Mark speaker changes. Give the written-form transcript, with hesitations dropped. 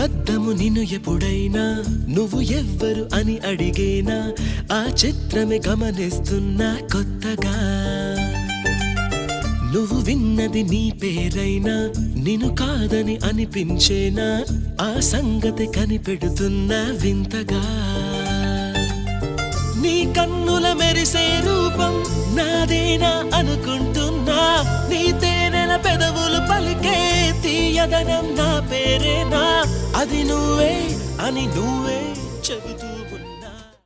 Speaker 1: అద్దము నిన్ను ఎప్పుడైనా నువ్వు ఎవ్వరు అని అడిగేనా ఆ చిత్రమే గమనిస్తున్నా కొత్తగా నువ్వు విన్నది నీ పేరైనా నిన్ను కాదని అనిపించేనా ఆ సంగతి కనిపెడుతున్నా వింతగా నీ కన్నుల మెరిసే రూపం నాదేనా అనుకుంటున్నా నీ తేనెల పెదవులు పలికే తీయదనం నా పేరేనా అది నువ్వే అని నువ్వే